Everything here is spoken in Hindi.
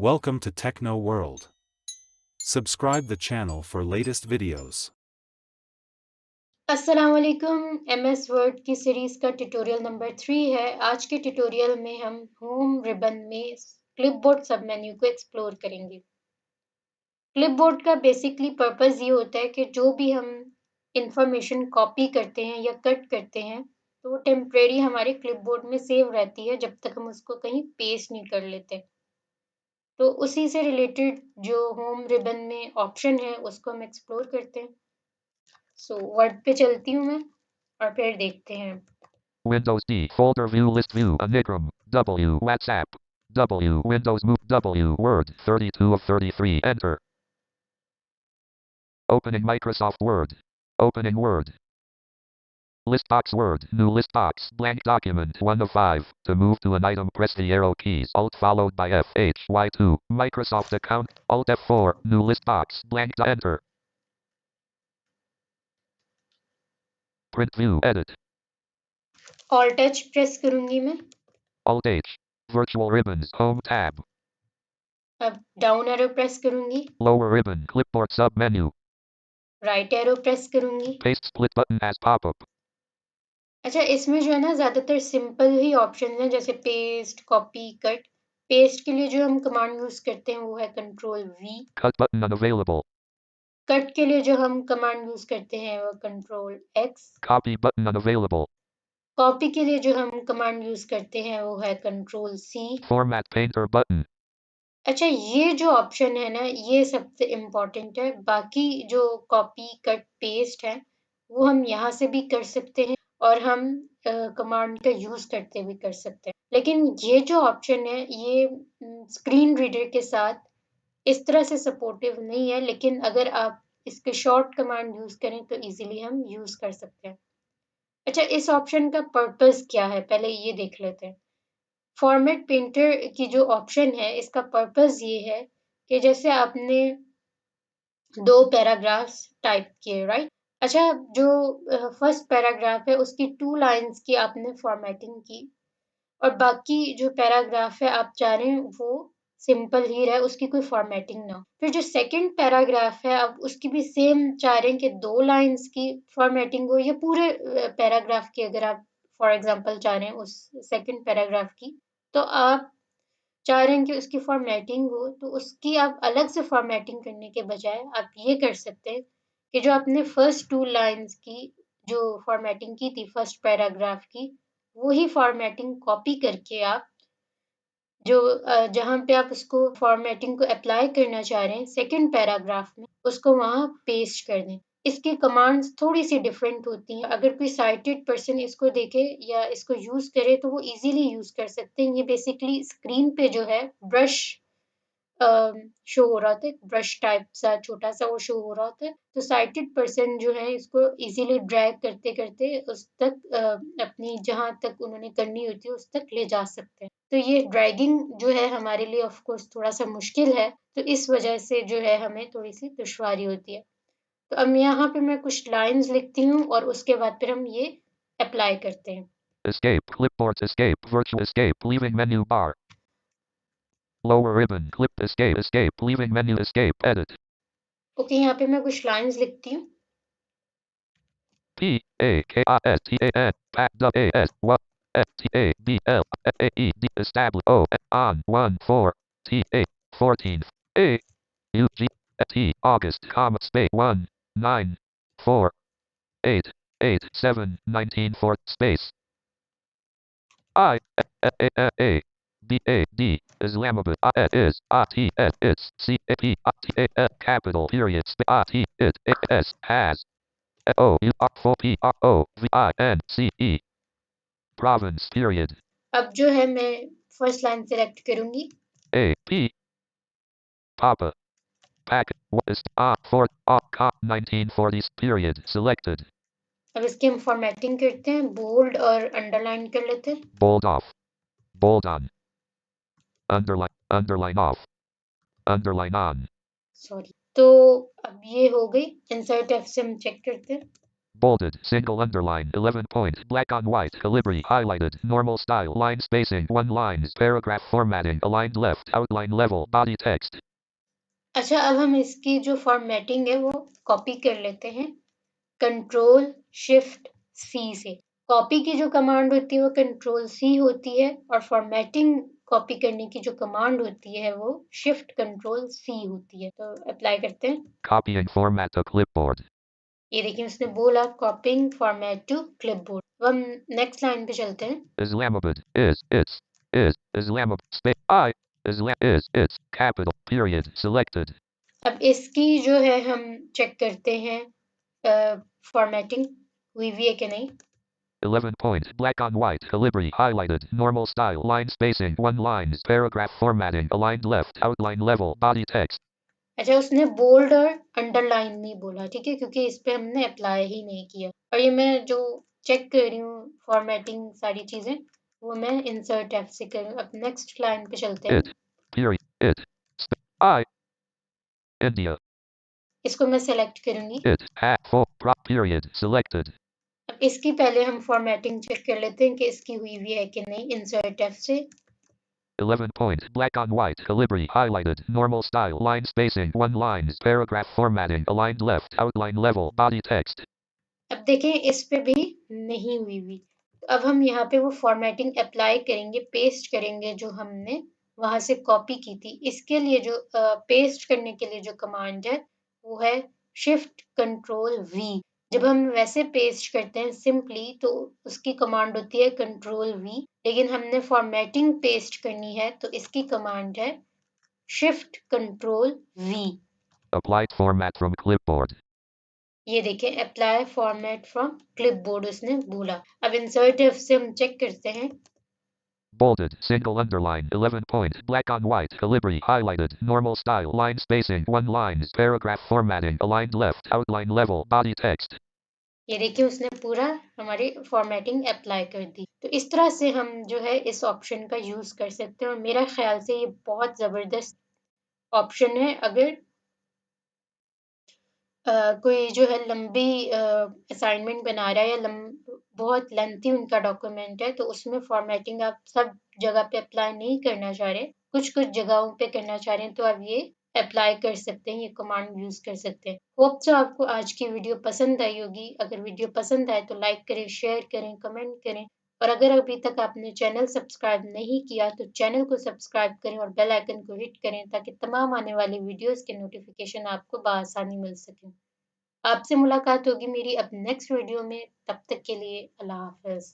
Welcome to Techno World. Subscribe the channel for latest videos. अस्सलाम वालेकुम। एमएस वर्ड की सीरीज़ का ट्यूटोरियल नंबर 3 है। आज के ट्यूटोरियल में हम होम रिबन में क्लिपबोर्ड सब मेन्यू को एक्सप्लोर करेंगे। क्लिपबोर्ड का बेसिकली पर्पस ये होता है कि जो भी हम इंफॉर्मेशन कॉपी करते हैं या कट करते हैं तो वो टेम्परेरी हमारे क्लिपबोर्ड में सेव रहती है जब तक हम उसको कहीं पेस्ट नहीं कर लेते। तो उसी से रिलेटेड जो होम रिबन में ऑप्शन है उसको हम एक्सप्लोर करते हैं। सो वर्ड पे चलती हूँ मैं और फिर देखते हैं। Windows D, folder view, list view, Anigram, W, WhatsApp, W, Windows Move, W, Word, 32 of 33, enter. Opening Microsoft Word. Opening Word. List box Word, new list box, blank document, 1 of 5. To move to an item, press the arrow keys, Alt followed by F, H, Y2, Microsoft account, Alt F4, new list box, blank, enter. Print view, edit, all touch press करूंगी मैं। Alt H, virtual ribbons, home tab, अब डाउन एरो प्रेस करूंगी, lower ribbon, clipboard submenu, right arrow press करूंगी। paste split button as pop-up, अच्छा, इसमें जो है ना ज़्यादातर सिंपल ही ऑप्शंस हैं जैसे पेस्ट, कॉपी, कट। पेस्ट के लिए जो हम कमांड यूज़ करते हैं वो है control we. cut button unavailable, cut के लिए जो हम कमांड यूज़ करते हैं वो control x. copy button unavailable, copy के लिए जो हम कमांड यूज़ करते हैं वो है control C. format painter button, अच्छा, ये जो ऑप्शन है ना ये सबसे इम्पोर्टेंट है। बाकी जो कॉपी, कट, पेस्ट है वो हम यहाँ से भी कर सकते हैं और हम कमांड का यूज़ करते भी कर सकते हैं। लेकिन ये जो ऑप्शन है ये स्क्रीन रीडर के साथ इस तरह से सपोर्टिव नहीं है, लेकिन अगर आप इसके शॉर्ट कमांड यूज़ करें तो इजीली हम यूज़ कर सकते हैं। अच्छा, इस ऑप्शन का पर्पस क्या है पहले ये देख लेते हैं। फॉर्मेट पेंटर की जो ऑप्शन है इसका पर्पस ये है कि जैसे आपने 2 पैराग्राफ्स टाइप किए, राइट? अच्छा, जो फर्स्ट पैराग्राफ है उसकी 2 लाइन्स की आपने फॉर्मेटिंग की और बाकी जो पैराग्राफ है आप चाह रहे हैं वो सिंपल ही रहे, उसकी कोई फॉर्मेटिंग ना हो। फिर जो सेकंड पैराग्राफ है आप उसकी भी सेम चाह रहे हैं कि 2 लाइन्स की फॉर्मेटिंग हो या पूरे पैराग्राफ की, अगर आप फॉर एग्जांपल चाह रहे हैं उस सेकंड पैराग्राफ की, तो आप चाह रहे हैं कि उसकी फॉर्मेटिंग हो, तो उसकी आप अलग से फॉर्मेटिंग करने के बजाय आप ये कर सकते हैं कि जो आपने फर्स्ट 2 लाइन्स की जो फॉर्मेटिंग की थी फर्स्ट पैराग्राफ की, वही फॉर्मेटिंग कॉपी करके आप जो जहाँ पे आप उसको फॉर्मेटिंग को अप्लाई करना चाह रहे हैं सेकंड पैराग्राफ में, उसको वहाँ पेस्ट कर दें। इसकी कमांड्स थोड़ी-सी डिफरेंट होती हैं। अगर कोई साइटेड पर्सन इसको देखे या इसको यूज़ करे तो वो ईज़िली यूज़ कर सकते हैं। ये बेसिकली स्क्रीन पे जो है ब्रश शो हो रहा था, एक ब्रश टाइप सा छोटा-सा वो शो हो रहा होता है। तो साइटेड पर्सन जो है इसको ईज़िली ड्रैग करते-करते उस तक अपनी जहाँ तक उन्होंने करनी होती है उस तक ले जा सकते हैं। तो ये ड्रैगिंग जो है हमारे लिए ऑफ कोर्स थोड़ा-सा मुश्किल है, तो इस वजह से जो है हमें थोड़ी-सी दुश्वारी होती है। तो अब यहाँ पे मैं कुछ लाइन्स लिखती हूँ और उसके बाद फिर हम ये अप्लाई करते हैं। escape, clipboards escape, virtual escape, leaving menu bar, lower ribbon, clip escape, escape, leaving menu escape, edit, okay, यहाँ पे मैं कुछ लाइन्स लिखती हूँ। P, A, K, I, S, T, A, N, Pack, W, A, S, what, S, T, A, B, L, A, E, D, establish, O, on, 1, 4, T, A, 14th, A, U, G, T, August, comma, space, 1, 9, 4, 8, 8, 7, 19, 4, space, I, A, B, A, D, Islamabad, I, is, I, T, S, it's, C, A, P, I, T, A, S, capital, period, I, T, it, A, S, has, O, U, R, 4, P, R, O, V, I, N, C, E, province, period, अब जो है मैं फर्स्ट लाइन सेलेक्ट करूँगी। A, P, Papa, packet, what is, 4, 1940s, period, selected, अब इसकी हम फॉर्मेटिंग करते हैं, बोल्ड और अंडरलाइन कर लेते हैं। bold off, bold on, underline off, underline on, sorry, तो अब ये हो गई। इंसर्ट एफ से हम चेक करते हैं। Bolded, single underline, 11 points, black on white, calibri, highlighted, normal style, line spacing, 1 lines, paragraph formatting, aligned left, outline level, body text. अच्छा, अब हम इसकी जो फॉर्मेटिंग है वो कॉपी कर लेते हैं कंट्रोल शिफ्ट सी से। कॉपी की जो कमांड होती है वो कंट्रोल सी होती है और फॉर्मेटिंग कॉपी करने की जो कमांड होती है वो शिफ्ट कंट्रोल सी होती है। तो अप्लाई करते हैं। Copying format to clipboard. ये देखिए उसने बोला कॉपिंग फॉर्मेट टू क्लिपबोर्ड। अब हम नेक्स्ट लाइन पे चलते हैं। Islamabad is Islamabad space I Islam is it's capital period selected. अब इसकी जो है हम चेक करते हैं फॉर्मेटिंग हुई हुई है कि नहीं। 11 points, black on white, calibri, highlighted, normal style, line spacing, 1 lines, paragraph formatting, aligned left, outline level, body text. अच्छा, उसने बोल्ड और अंडरलाइन नहीं बोला, ठीक है, क्योंकि इस पे हमने अप्लाई ही नहीं किया। और ये मैं जो चेक कर रही हूँ फॉर्मेटिंग सारी चीजें वो मैं इंसर्ट एफ से कर रही हूँ। अब नेक्स्ट लाइन पे चलते हैं। It period I India इसको मैं सेलेक्ट करूंगी। it hat for prop period selected. अब इसकी पहले हम फॉर्मेटिंग चेक कर लेते हैं कि इसकी हुई हुई है कि नहीं इंसर्ट एफ से। 11 points, black on white, calibri, highlighted, normal style, line spacing, 1 lines, paragraph formatting, aligned left, outline level, body text. अब देखें इस पे भी नहीं हुई हुई। तो अब हम यहाँ पे वो फॉर्मेटिंग अप्लाई करेंगे, पेस्ट करेंगे जो हमने वहां से कॉपी की थी। इसके लिए जो पेस्ट करने के लिए जो कमांड है वो है शिफ्ट कंट्रोल वी। जब हम वैसे पेस्ट करते हैं सिंपली तो उसकी कमांड होती है कंट्रोल वी, लेकिन हमने फॉर्मेटिंग पेस्ट करनी है तो इसकी कमांड है shift control we. Applied format from clipboard. ये देखें अप्लाई फॉर्मेट फ्रॉम क्लिपबोर्ड उसने बोला। अब इंसर्ट एफ से हम चेक करते हैं। Bolded, single underline, 11 points, black on white, calibri, highlighted, normal style, line spacing, 1 lines, paragraph formatting, aligned left, outline level, body text. ये देखिए उसने पूरा हमारी फॉर्मेटिंग अप्लाई कर दी। तो इस तरह से हम जो है इस ऑप्शन का यूज कर सकते हैं और मेरा ख्याल से ये बहुत जबरदस्त ऑप्शन है। अगर कोई जो है लंबी असाइनमेंट बना रहा है या बहुत लेंथी उनका डॉक्यूमेंट है तो उसमें फॉर्मेटिंग आप सब जगह पे अप्लाई नहीं करना चाह रहे, कुछ-कुछ जगहों पे करना चाह रहे हैं तो आप ये अप्लाई कर सकते हैं, ये कमांड यूज कर सकते हैं। होप सो आपको आज की वीडियो पसंद आई होगी। अगर वीडियो पसंद आए तो लाइक करें, शेयर करें, कमेंट करें और अगर अभी तक आपने चैनल सब्सक्राइब नहीं किया तो चैनल को सब्सक्राइब करें और बेल आइकन को हिट करें ताकि तमाम आने वाली वीडियोस के नोटिफिकेशन आपको बआसानी मिल सकें। आपसे मुलाकात होगी मेरी अब नेक्स्ट वीडियो में। तब तक के लिए अल्लाह हाफ़िज़।